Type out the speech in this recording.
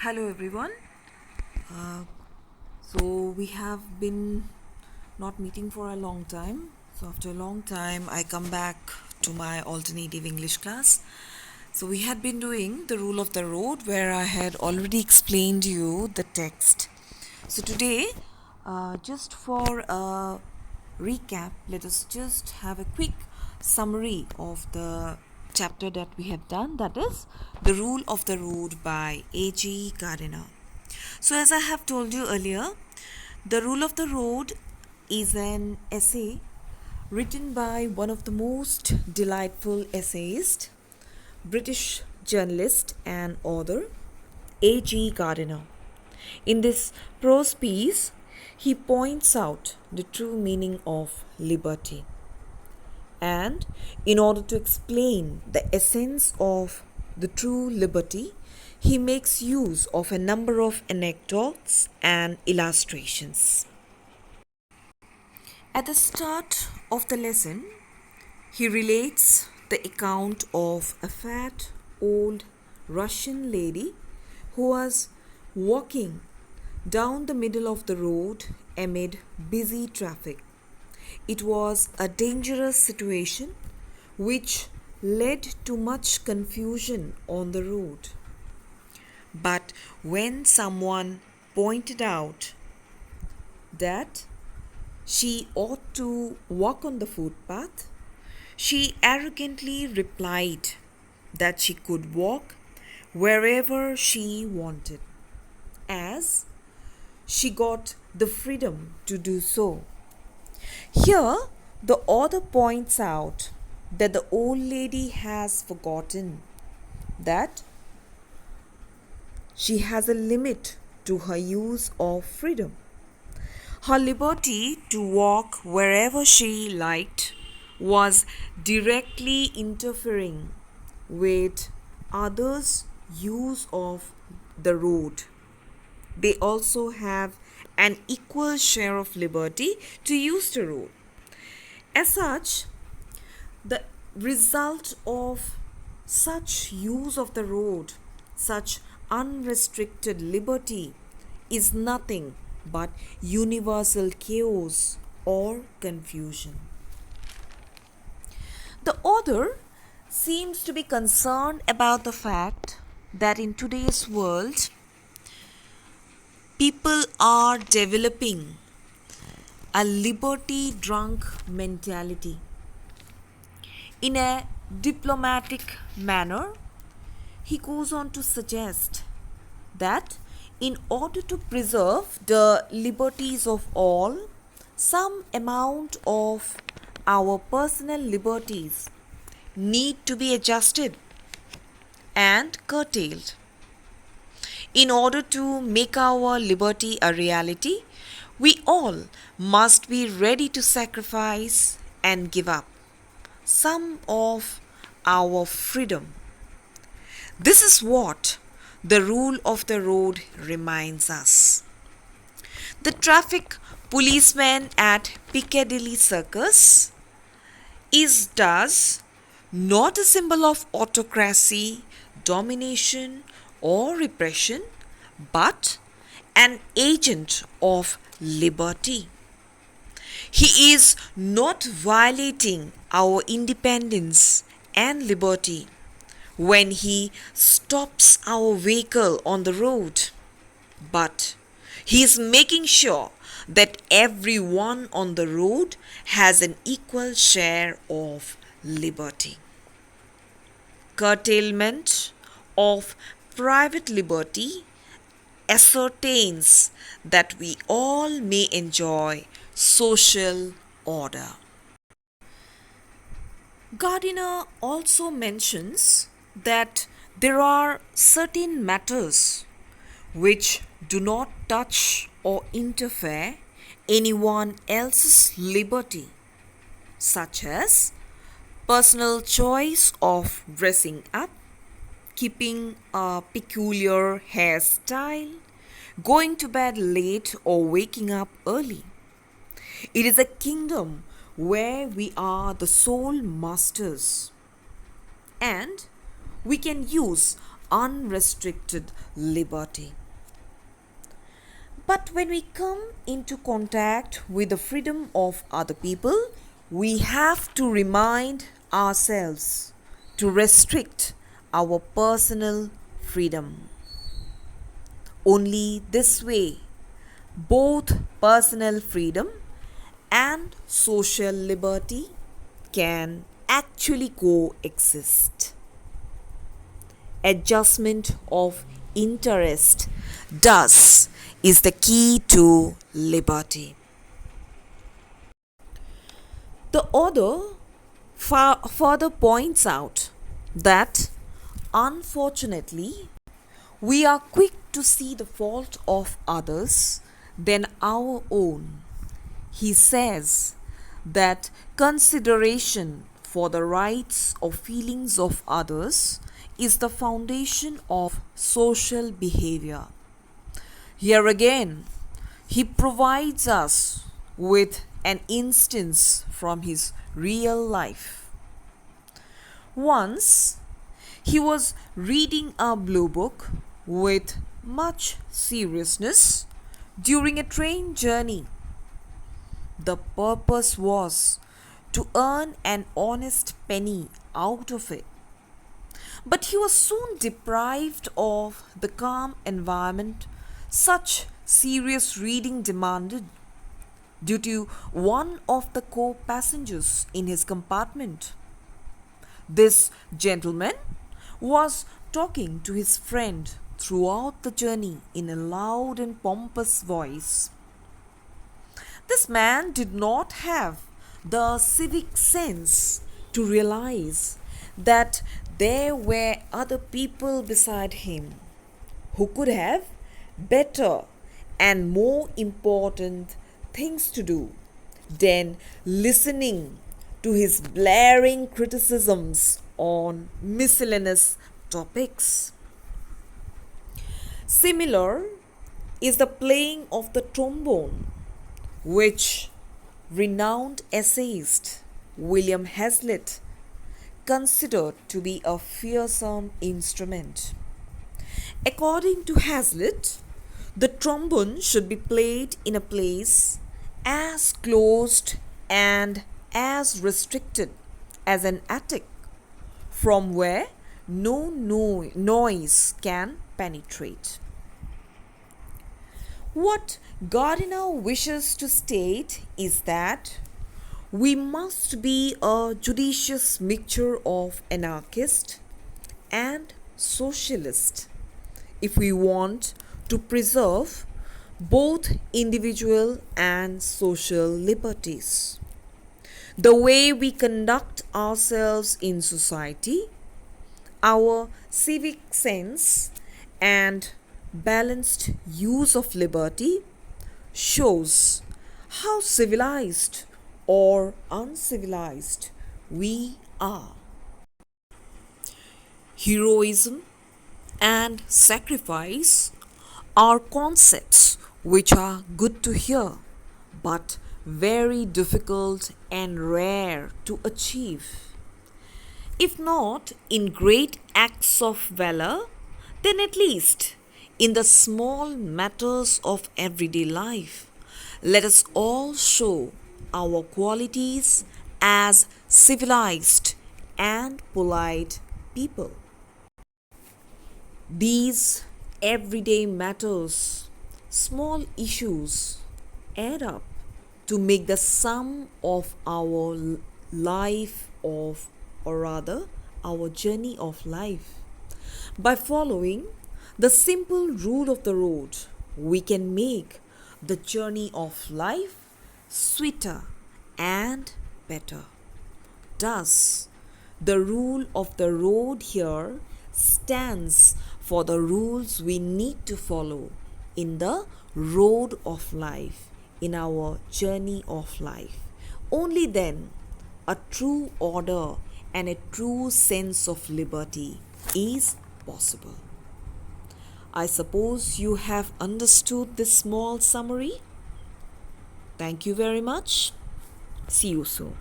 Hello everyone. Uh, so we have been not meeting for a long time. So after a long time, I come back to my alternative English class. So we had been doing the rule of the road where I had already explained you the text. So today, just for a recap, let us just have a quick summary of the chapter that we have done, that is The Rule of the Road by A.G. Gardiner. So, as I have told you earlier, The Rule of the Road is an essay written by one of the most delightful essayists, British journalist and author A.G. Gardiner. In this prose piece, he points out the true meaning of liberty. And in order to explain the essence of the true liberty, he makes use of a number of anecdotes and illustrations. At the start of the lesson, he relates the account of a fat old Russian lady who was walking down the middle of the road amid busy traffic. It was a dangerous situation which led to much confusion on the road. But when someone pointed out that she ought to walk on the footpath, she arrogantly replied that she could walk wherever she wanted, as she got the freedom to do so. Here, the author points out that the old lady has forgotten that she has a limit to her use of freedom. Her liberty to walk wherever she liked was directly interfering with others' use of the road. They also have an equal share of liberty to use the road. As such, the result of such use of the road, such unrestricted liberty, is nothing but universal chaos or confusion. The author seems to be concerned about the fact that in today's world, people are developing a liberty drunk mentality. In a diplomatic manner, he goes on to suggest that in order to preserve the liberties of all, some amount of our personal liberties need to be adjusted and curtailed. In order to make our liberty a reality, we all must be ready to sacrifice and give up some of our freedom. This is what the rule of the road reminds us. The traffic policeman at Piccadilly Circus is thus not a symbol of autocracy, domination, or repression, but an agent of liberty. He is not violating our independence and liberty when he stops our vehicle on the road, but he is making sure that everyone on the road has an equal share of liberty. Curtailment of private liberty ascertains that we all may enjoy social order. Gardiner also mentions that there are certain matters which do not touch or interfere anyone else's liberty, such as personal choice of dressing up, keeping a peculiar hairstyle, going to bed late or waking up early. It is a kingdom where we are the sole masters, and we can use unrestricted liberty. But when we come into contact with the freedom of other people, we have to remind ourselves to restrict our personal freedom. Only this way, both personal freedom and social liberty can actually coexist. Adjustment of interest thus is the key to liberty. The author further points out that unfortunately we are quick to see the fault of others than our own. He says that consideration for the rights or feelings of others is the foundation of social behavior. Here again, he provides us with an instance from his real life. Once, he was reading a blue book with much seriousness during a train journey. The purpose was to earn an honest penny out of it. But he was soon deprived of the calm environment such serious reading demanded due to one of the co-passengers in his compartment. This gentleman was talking to his friend throughout the journey in a loud and pompous voice. This man did not have the civic sense to realize that there were other people beside him who could have better and more important things to do than listening to his blaring criticisms on miscellaneous topics. Similar is the playing of the trombone, which renowned essayist William Hazlitt considered to be a fearsome instrument. According to Hazlitt, the trombone should be played in a place as closed and as restricted as an attic, from where no noise can penetrate. What Gardiner wishes to state is that we must be a judicious mixture of anarchist and socialist if we want to preserve both individual and social liberties. The way we conduct ourselves in society, our civic sense, and balanced use of liberty shows how civilized or uncivilized we are. Heroism and sacrifice are concepts which are good to hear but very difficult and rare to achieve. If not in great acts of valor, then at least in the small matters of everyday life, let us all show our qualities as civilized and polite people. These everyday matters, small issues, add up to make the sum of our life of, or rather, our journey of life. By following the simple rule of the road, we can make the journey of life sweeter and better. Thus, the rule of the road here stands for the rules we need to follow in the road of life, in our journey of life. Only then a true order and a true sense of liberty is possible. I suppose you have understood this small summary. Thank you very much. See you soon.